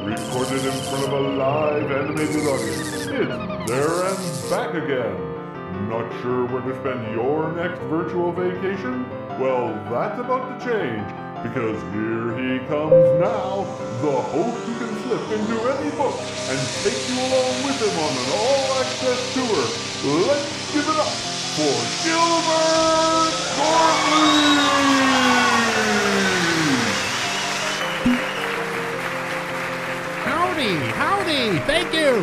recorded in front of a live animated audience. It's there and back again. Not sure where to spend your next virtual vacation? Well, that's about to change, because here he comes now, the host who can slip into any book and take you along with him on an all-access tour. Let's give it up for Gilbert Gormley! Howdy!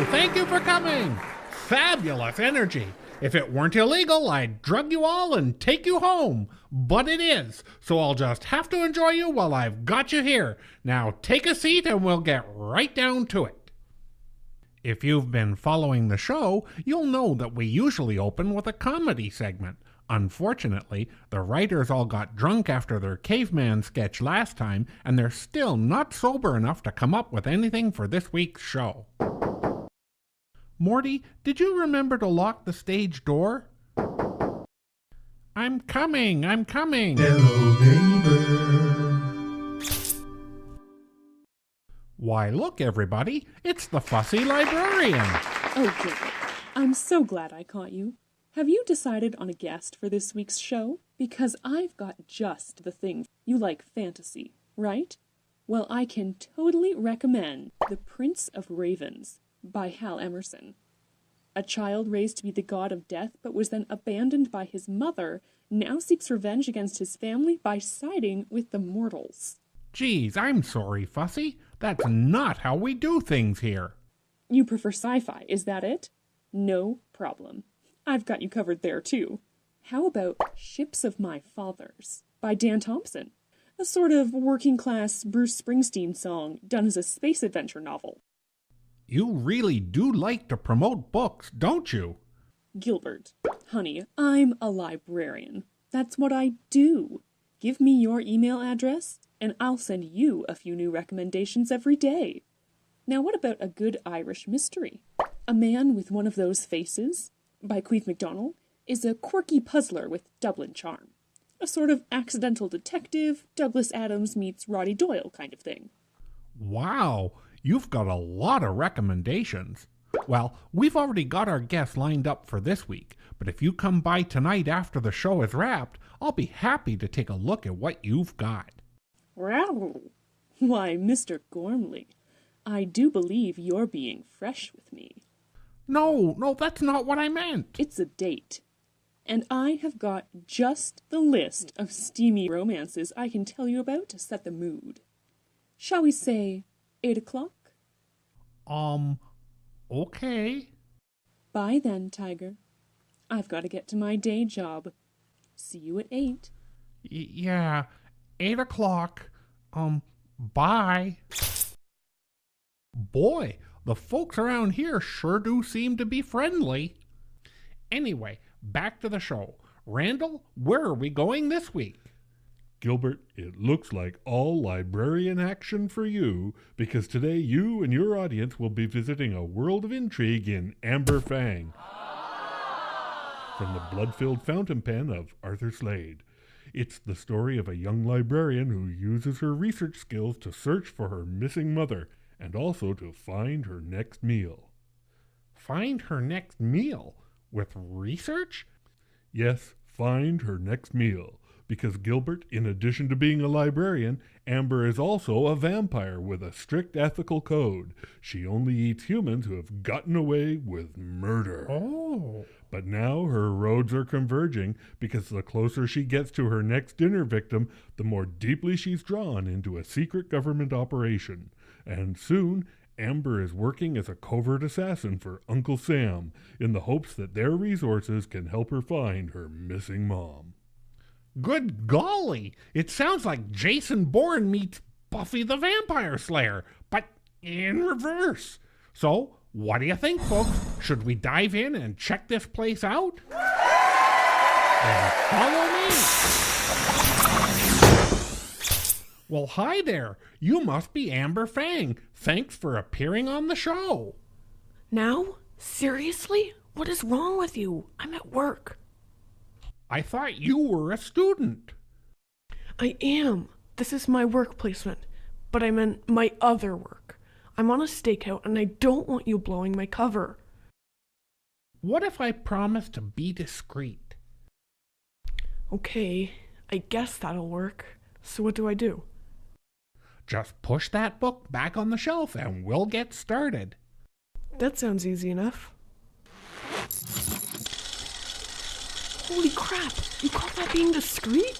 Thank you for coming! Fabulous energy! If it weren't illegal, I'd drug you all and take you home. But it is, so I'll just have to enjoy you while I've got you here. Now take a seat and we'll get right down to it. If you've been following the show, you'll know that we usually open with a comedy segment. Unfortunately, the writers all got drunk after their caveman sketch last time, and they're still not sober enough to come up with anything for this week's show. Morty, did you remember to lock the stage door? I'm coming. Hello, neighbor. Why, look, everybody, it's the Fussy Librarian. Oh, Gilbert, I'm so glad I caught you. Have you decided on a guest for this week's show? Because I've got just the thing. You like fantasy, right? Well, I can totally recommend The Prince of Ravens by Hal Emerson. A child raised to be the god of death, but was then abandoned by his mother, now seeks revenge against his family by siding with the mortals. Geez, I'm sorry, Fussy. That's not how we do things here. You prefer sci-fi, is that it? No problem. I've got you covered there, too. How about Ships of My Fathers by Dan Thompson? A sort of working-class Bruce Springsteen song done as a space adventure novel. You really do like to promote books, don't you? Gilbert, honey, I'm a librarian. That's what I do. Give me your email address, and I'll send you a few new recommendations every day. Now, what about a good Irish mystery? A Man with One of Those Faces, by Queeth MacDonald, is a quirky puzzler with Dublin charm. A sort of accidental detective, Douglas Adams meets Roddy Doyle kind of thing. Wow, you've got a lot of recommendations. Well, we've already got our guests lined up for this week, but if you come by tonight after the show is wrapped, I'll be happy to take a look at what you've got. Wow! Why, Mr. Gormley, I do believe you're being fresh with me. No, that's not what I meant. It's a date. And I have got just the list of steamy romances I can tell you about to set the mood. Shall we say 8 o'clock? Okay. Bye then, Tiger. I've got to get to my day job. See you at 8. Yeah, 8 o'clock. Bye. Boy, the folks around here sure do seem to be friendly. Anyway, back to the show. Randall, where are we going this week? Gilbert, it looks like all librarian action for you, because today you and your audience will be visiting a world of intrigue in Amber Fang. From the blood-filled fountain pen of Arthur Slade. It's the story of a young librarian who uses her research skills to search for her missing mother, and also to find her next meal. Find her next meal? With research? Yes, find her next meal. Because Gilbert, in addition to being a librarian, Amber is also a vampire with a strict ethical code. She only eats humans who have gotten away with murder. Oh. But now her roads are converging, because the closer she gets to her next dinner victim, the more deeply she's drawn into a secret government operation. And soon, Amber is working as a covert assassin for Uncle Sam, in the hopes that their resources can help her find her missing mom. Good golly! It sounds like Jason Bourne meets Buffy the Vampire Slayer, but in reverse. So, what do you think, folks? Should we dive in and check this place out? Then follow me! Well, hi there. You must be Amber Fang. Thanks for appearing on the show. Now? Seriously? What is wrong with you? I'm at work. I thought you were a student. I am. This is my work placement, but I meant my other work. I'm on a stakeout and I don't want you blowing my cover. What if I promise to be discreet? Okay, I guess that'll work. So what do I do? Just push that book back on the shelf and we'll get started. That sounds easy enough. Holy crap! You call that being discreet?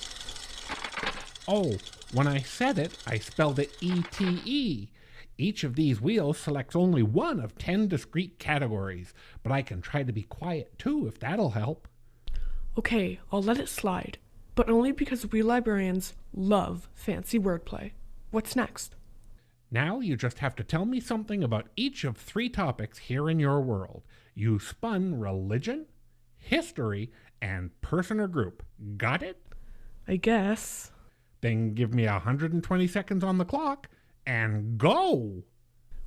Oh, when I said it, I spelled it E-T-E. Each of these wheels selects only one of 10 discrete categories, but I can try to be quiet too if that'll help. Okay, I'll let it slide, but only because we librarians love fancy wordplay. What's next? Now you just have to tell me something about each of 3 topics here in your world. You spun religion, history, and person or group. Got it? I guess. Then give me 120 seconds on the clock and go!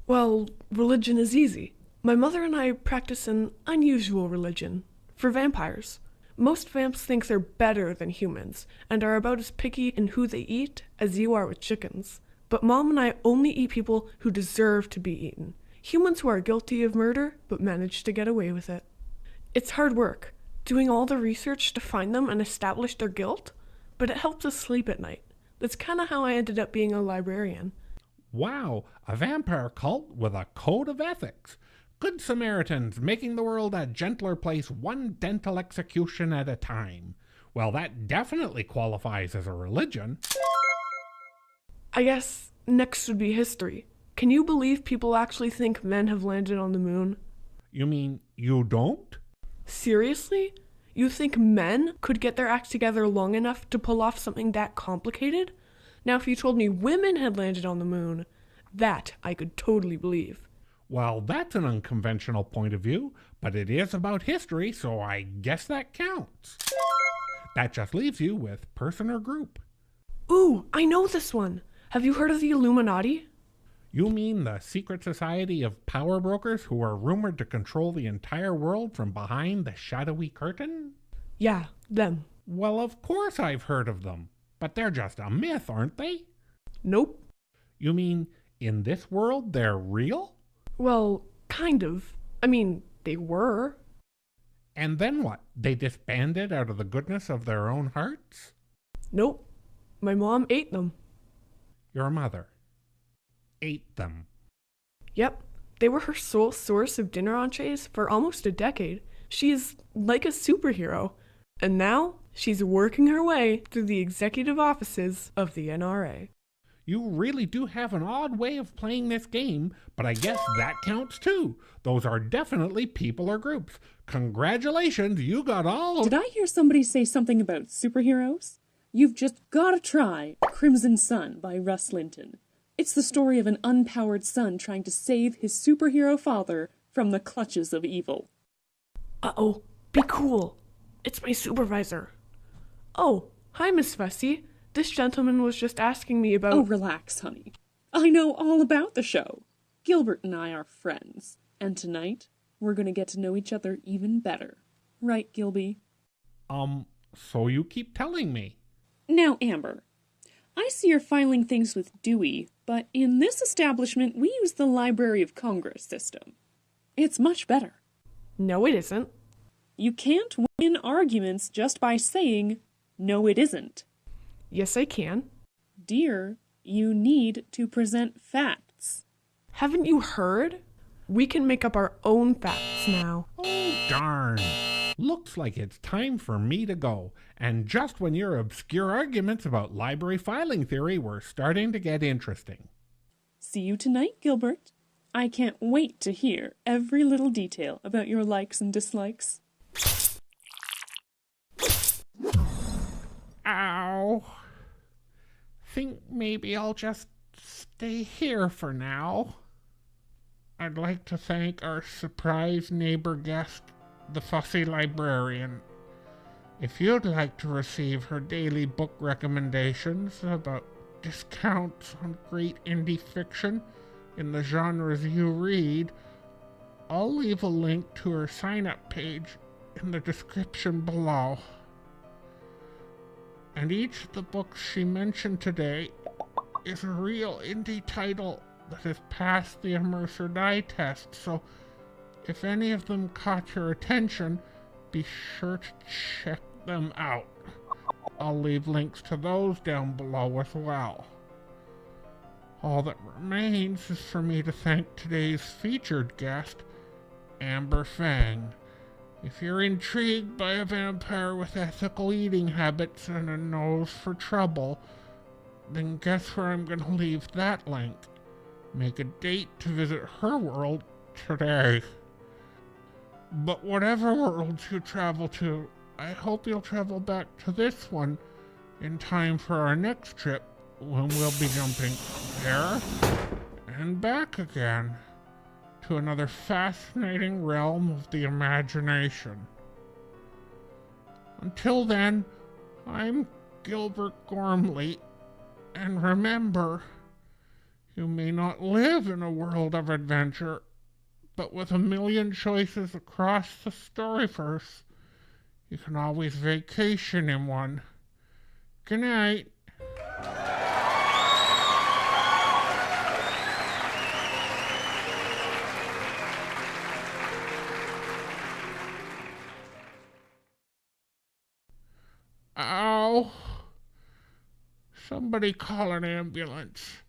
Well, religion is easy. My mother and I practice an unusual religion for vampires. Most vamps think they're better than humans and are about as picky in who they eat as you are with chickens. But Mom and I only eat people who deserve to be eaten. Humans who are guilty of murder but manage to get away with it. It's hard work, doing all the research to find them and establish their guilt, but it helps us sleep at night. That's kind of how I ended up being a librarian. Wow, a vampire cult with a code of ethics. Good Samaritans making the world a gentler place one dental execution at a time. Well, that definitely qualifies as a religion. I guess next would be history. Can you believe people actually think men have landed on the moon? You mean you don't? Seriously? You think men could get their act together long enough to pull off something that complicated? Now, if you told me women had landed on the moon, that I could totally believe. Well, that's an unconventional point of view, but it is about history, so I guess that counts. That just leaves you with person or group. Ooh, I know this one. Have you heard of the Illuminati? You mean the secret society of power brokers who are rumored to control the entire world from behind the shadowy curtain? Yeah, them. Well, of course I've heard of them, but they're just a myth, aren't they? Nope. You mean in this world they're real? Well, kind of. I mean, they were. And then what? They disbanded out of the goodness of their own hearts? Nope. My mom ate them. Your mother ate them. Yep. They were her sole source of dinner entrees for almost a decade. She's like a superhero. And now she's working her way through the executive offices of the NRA. You really do have an odd way of playing this game, but I guess that counts too. Those are definitely people or groups. Congratulations, you got all... Did I hear somebody say something about superheroes? You've just gotta try Crimson Sun by Russ Linton. It's the story of an unpowered son trying to save his superhero father from the clutches of evil. Uh-oh. Be cool. It's my supervisor. Oh, hi, Miss Fussy. This gentleman was just asking me about... Oh, relax, honey. I know all about the show. Gilbert and I are friends. And tonight, we're gonna get to know each other even better. Right, Gilby? So you keep telling me. Now, Amber, I see you're filing things with Dewey, but in this establishment, we use the Library of Congress system. It's much better. No, it isn't. You can't win arguments just by saying, no, it isn't. Yes, I can. Dear, you need to present facts. Haven't you heard? We can make up our own facts now. Oh, darn. Looks like it's time for me to go. And just when your obscure arguments about library filing theory were starting to get interesting. See you tonight, Gilbert. I can't wait to hear every little detail about your likes and dislikes. Ow. Think maybe I'll just stay here for now. I'd like to thank our surprise neighbor guest, the Fussy Librarian. If you'd like to receive her daily book recommendations about discounts on great indie fiction in the genres you read, I'll leave a link to her sign-up page in the description below. And each of the books she mentioned today is a real indie title that has passed the ImmerseOrDie test, so if any of them caught your attention, be sure to check them out. I'll leave links to those down below as well. All that remains is for me to thank today's featured guest, Amber Fang. If you're intrigued by a vampire with ethical eating habits and a nose for trouble, then guess where I'm going to leave that link. Make a date to visit her world today. But whatever worlds you travel to, I hope you'll travel back to this one in time for our next trip, when we'll be jumping there and back again to another fascinating realm of the imagination. Until then, I'm Gilbert Gormley, and remember, you may not live in a world of adventure, but with a million choices across the Storyverse, you can always vacation in one. Good night. Ow. Somebody call an ambulance.